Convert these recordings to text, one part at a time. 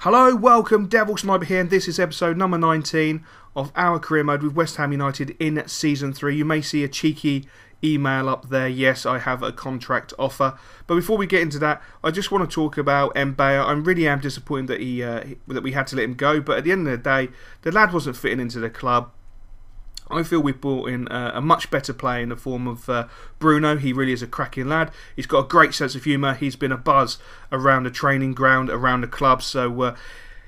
Hello, welcome, Devil Sniper here, and this is episode number 19 of our career mode with West Ham United in Season 3. You may see a cheeky email up there. Yes, I have a contract offer. But before we get into that, I just want to talk about Mbea. I really am disappointed that we had to let him go, but at the end of the day, the lad wasn't fitting into the club. I feel we've brought in a much better player in the form of Bruno. He really is a cracking lad. He's got a great sense of humour. He's been a buzz around the training ground, around the club. So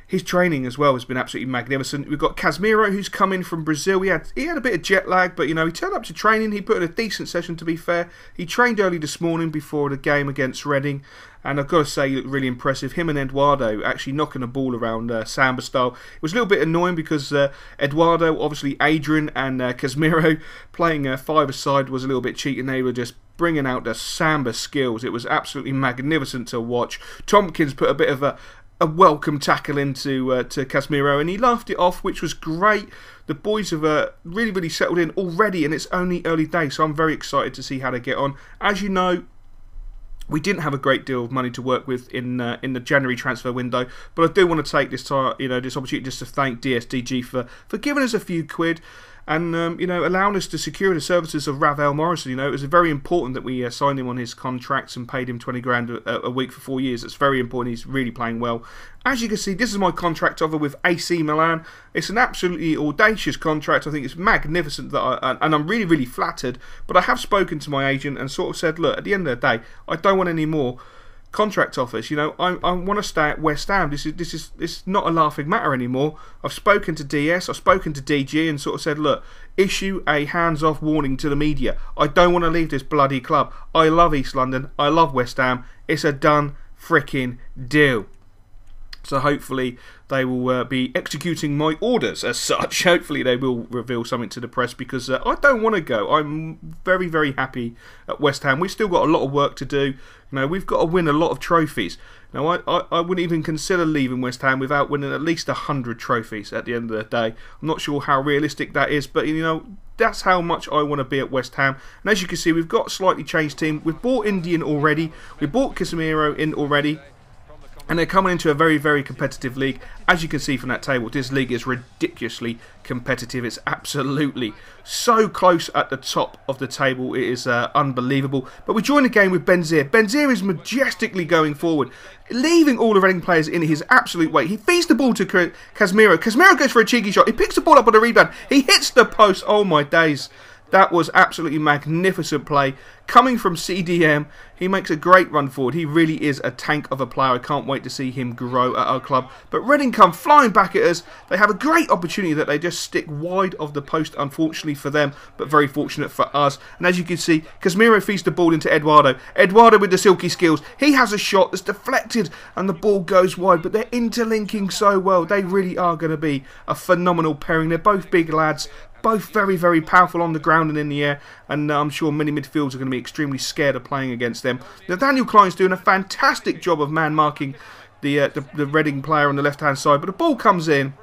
his training as well has been absolutely magnificent. We've got Casemiro, who's come in from Brazil. He had a bit of jet lag, but you know, he turned up to training. He put in a decent session, to be fair. He trained early this morning before the game against Reading. And I've got to say, he looked really impressive. Him and Eduardo actually knocking the ball around Samba style. It was a little bit annoying because Eduardo, obviously Adrian and Casemiro playing five-a-side was a little bit cheating. They were just bringing out the Samba skills. It was absolutely magnificent to watch. Tompkins put a bit of a welcome tackle into to Casemiro, and he laughed it off, which was great. The boys have really settled in already, and it's only early days, so I'm very excited to see how they get on. As you know, we didn't have a great deal of money to work with in the January transfer window, but I do want to take this time, this opportunity just to thank DSDG for giving us a few quid and allowing us to secure the services of Ravel Morrison. It was very important that we signed him on his contracts and paid him 20 grand a week for 4 years. It's very important. He's really playing well. As you can see, this is my contract offer with AC Milan. It's an absolutely audacious contract. I think it's magnificent and I'm really flattered. But I have spoken to my agent and sort of said, look, at the end of the day, I don't want any more contract offers. I want to stay at West Ham. This is not a laughing matter anymore. I've spoken to DS, I've spoken to DG and sort of said, look, issue a hands-off warning to the media. I don't want to leave this bloody club. I love East London. I love West Ham. It's a done fricking deal. So hopefully they will be executing my orders as such. Hopefully they will reveal something to the press because I don't want to go. I'm very happy at West Ham. We've still got a lot of work to do. We've got to win a lot of trophies. Now, I wouldn't even consider leaving West Ham without winning at least 100 trophies at the end of the day. I'm not sure how realistic that is, but that's how much I want to be at West Ham. And as you can see, we've got a slightly changed team. We've bought Indian already. We bought Casemiro in already. And they're coming into a very competitive league. As you can see from that table, this league is ridiculously competitive. It's absolutely so close at the top of the table. It is unbelievable. But we join the game with Benzir. Benzir is majestically going forward, leaving all the Reading players in his absolute weight. He feeds the ball to Casemiro. Casemiro goes for a cheeky shot. He picks the ball up on a rebound. He hits the post. Oh my days. That was absolutely magnificent play. Coming from CDM, he makes a great run forward. He really is a tank of a player. I can't wait to see him grow at our club. But Reading come flying back at us. They have a great opportunity that they just stick wide of the post, unfortunately for them, but very fortunate for us. And as you can see, Casemiro feeds the ball into Eduardo. Eduardo with the silky skills. He has a shot that's deflected and the ball goes wide, but they're interlinking so well. They really are going to be a phenomenal pairing. They're both big lads. Both very powerful on the ground and in the air, and I'm sure many midfielders are going to be extremely scared of playing against them. Nathaniel Klein's doing a fantastic job of man-marking the Reading player on the left-hand side, but the ball comes in,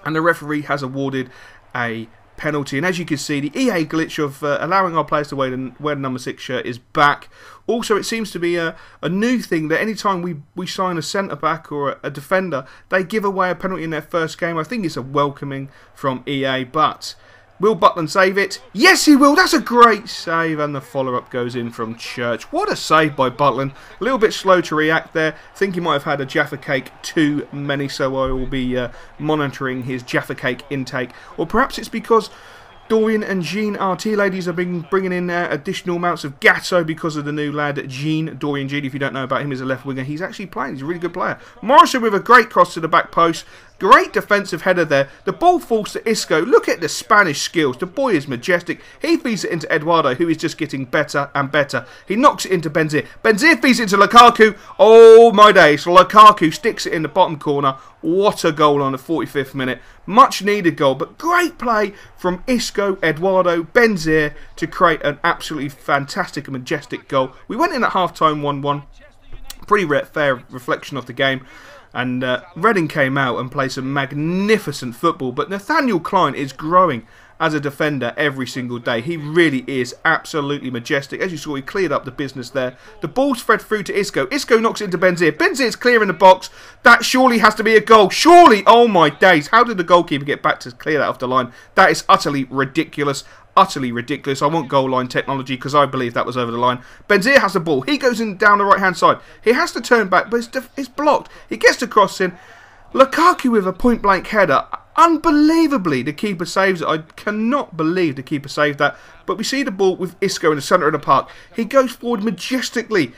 and the referee has awarded a penalty. And as you can see, the EA glitch of allowing our players to wear the number 6 shirt is back. Also, it seems to be a new thing that anytime we sign a centre-back or a defender, they give away a penalty in their first game. I think it's a welcoming from EA, but will Butland save it? Yes, he will. That's a great save, and the follow-up goes in from Church. What a save by Butland. A little bit slow to react there. I think he might have had a Jaffa Cake too many, so I will be monitoring his Jaffa Cake intake. Or perhaps it's because Dorian and Jean, our tea ladies, have been bringing in additional amounts of gatto because of the new lad, Dorian Jean. If you don't know about him, he's a left winger. He's actually playing. He's a really good player. Morrison with a great cross to the back post. Great defensive header there. The ball falls to Isco. Look at the Spanish skills. The boy is majestic. He feeds it into Eduardo, who is just getting better and better. He knocks it into Benzir. Benzir feeds it into Lukaku. Oh my days. Lukaku sticks it in the bottom corner. What a goal on the 45th minute. Much needed goal, but great play from Isco, Eduardo, Benzir to create an absolutely fantastic and majestic goal. We went in at half-time 1-1. Pretty fair reflection of the game. And Reading came out and played some magnificent football. But Nathaniel Klein is growing as a defender every single day. He really is absolutely majestic. As you saw, he cleared up the business there. The ball's fed through to Isco. Isco knocks it into Benzir. Benzir's clear in the box. That surely has to be a goal. Surely! Oh my days. How did the goalkeeper get back to clear that off the line? That is utterly ridiculous. Utterly ridiculous. I want goal line technology because I believe that was over the line. Benzir has the ball. He goes in down the right hand side. He has to turn back, but it's blocked. He gets the cross in. Lukaku with a point blank header. Unbelievably, the keeper saves it. I cannot believe the keeper saved that. But we see the ball with Isco in the centre of the park. He goes forward majestically.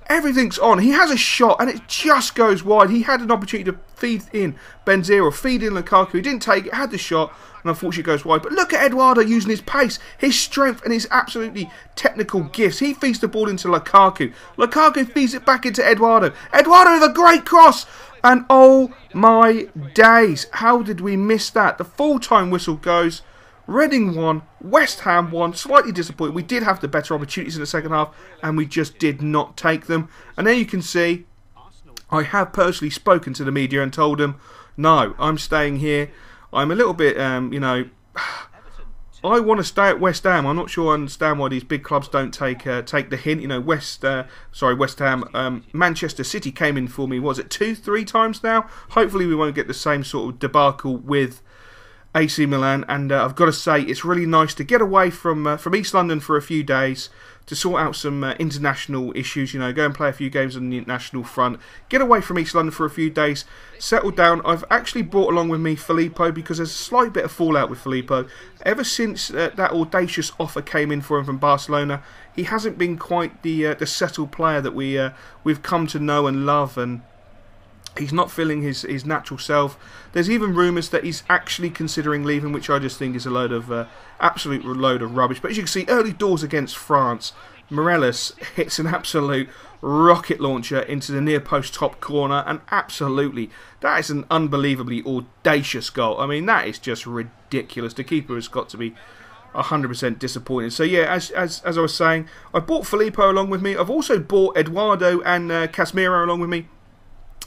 Everything's on. He has a shot and it just goes wide. He had an opportunity to feed in Benzir or feed in Lukaku. He didn't take it, had the shot, and unfortunately it goes wide. But look at Eduardo using his pace, his strength and his absolutely technical gifts. He feeds the ball into Lukaku. Lukaku feeds it back into Eduardo. Eduardo with a great cross. And oh my days, how did we miss that? The full-time whistle goes. Reading won, West Ham won, slightly disappointed. We did have the better opportunities in the second half and we just did not take them. And there you can see, I have personally spoken to the media and told them, no, I'm staying here. I'm a little bit, you know, I want to stay at West Ham. I'm not sure I understand why these big clubs don't take the hint. You know, West Ham, Manchester City came in for me, was it 2-3 times now? Hopefully we won't get the same sort of debacle with AC Milan, and I've got to say it's really nice to get away from East London for a few days to sort out some international issues, you know, go and play a few games on the international front, get away from East London for a few days, settle down. I've actually brought along with me Filippo because there's a slight bit of fallout with Filippo. Ever since that audacious offer came in for him from Barcelona, he hasn't been quite the settled player that we've come to know and love, and he's not feeling his natural self. There's even rumours that he's actually considering leaving, which I just think is a load of absolute load of rubbish. But as you can see, early doors against France, Morelos hits an absolute rocket launcher into the near post top corner, and absolutely, that is an unbelievably audacious goal. I mean, that is just ridiculous. The keeper has got to be 100% disappointed. So yeah, as I was saying, I bought Filippo along with me. I've also bought Eduardo and Casemiro along with me.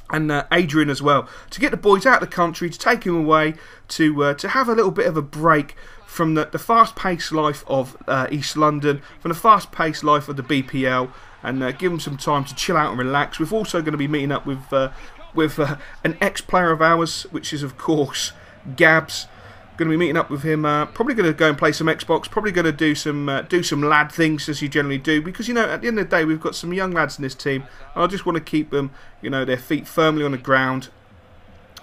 And Adrian as well, to get the boys out of the country, to take him away, to have a little bit of a break from the fast-paced life of East London, from the fast-paced life of the BPL, and give them some time to chill out and relax. We're also going to be meeting up with an ex-player of ours, which is of course Gabs. Going to be meeting up with him. Probably going to go and play some Xbox. Probably going to do some lad things as you generally do, because you know at the end of the day we've got some young lads in this team, and I just want to keep them, you know, their feet firmly on the ground,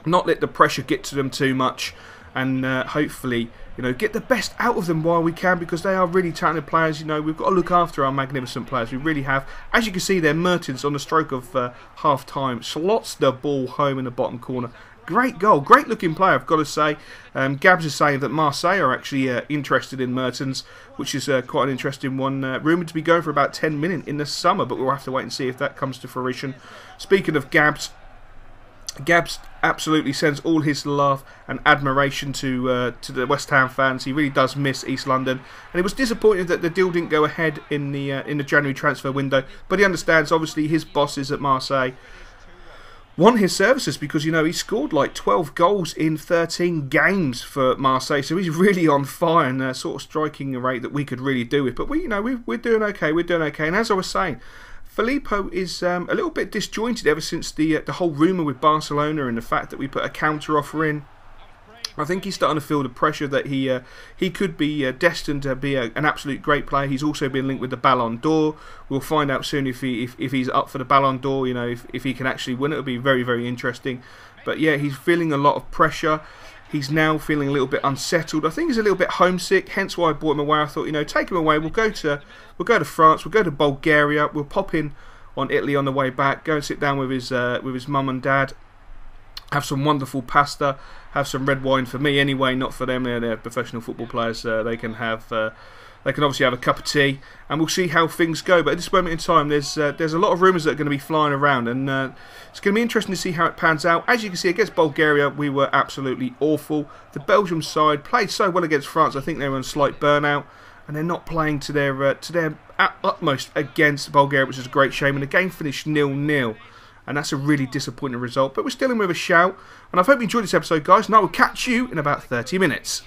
not let the pressure get to them too much, and hopefully, you know, get the best out of them while we can, because they are really talented players. You know, we've got to look after our magnificent players. We really have. As you can see there, Mertens on the stroke of half time slots the ball home in the bottom corner. Great goal, great looking player, I've got to say. Gabs is saying that Marseille are actually interested in Mertens, which is quite an interesting one. Rumoured to be going for about 10 million in the summer, but we'll have to wait and see if that comes to fruition. Speaking of Gabs, Gabs absolutely sends all his love and admiration to the West Ham fans. He really does miss East London, and he was disappointed that the deal didn't go ahead in the January transfer window. But he understands, obviously, his bosses at Marseille want his services, because you know he scored like 12 goals in 13 games for Marseille, so he's really on fire and sort of striking a rate that we could really do with. But we're doing okay. We're doing okay. And as I was saying, Filippo is a little bit disjointed ever since the whole rumour with Barcelona and the fact that we put a counter offer in. I think he's starting to feel the pressure that he could be destined to be an absolute great player. He's also been linked with the Ballon d'Or. We'll find out soon if he's up for the Ballon d'Or. You know, if he can actually win it, it'll be very, very interesting. But yeah, he's feeling a lot of pressure. He's now feeling a little bit unsettled. I think he's a little bit homesick. Hence why I brought him away. I thought, you know, take him away. We'll go to France. We'll go to Bulgaria. We'll pop in on Italy on the way back. Go and sit down with his mum and dad. Have some wonderful pasta, have some red wine for me anyway, not for them. They're professional football players. They can obviously have a cup of tea, and we'll see how things go. But at this moment in time, there's a lot of rumours that are going to be flying around, and it's going to be interesting to see how it pans out. As you can see, against Bulgaria, we were absolutely awful. The Belgium side played so well against France. I think they were on slight burnout, and they're not playing to their utmost against Bulgaria, which is a great shame. And the game finished 0-0. And that's a really disappointing result. But we're still in with a shout. And I hope you enjoyed this episode, guys. And I will catch you in about 30 minutes.